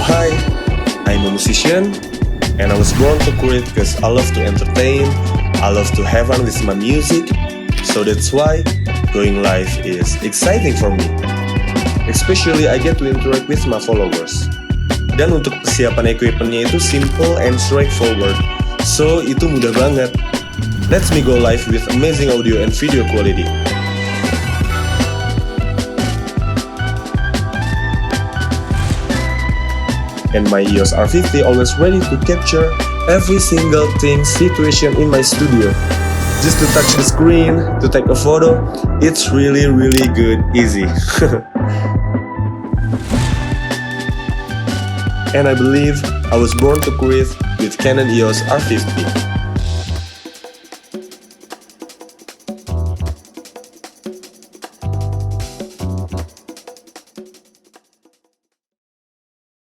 hi, I'm a musician and I was born to create because I love to entertain, I love to have fun with my music, so that's why going live is exciting for me. Especially I get to interact with my followers. Dan untuk persiapan equipment-nya itu simple and straightforward, so itu mudah banget. Let's me go live with amazing audio and video quality. And my EOS R50 always ready to capture every single situation in my studio. Just to touch the screen, to take a photo, it's really good, easy. And I believe I was born to create with Canon EOS R50.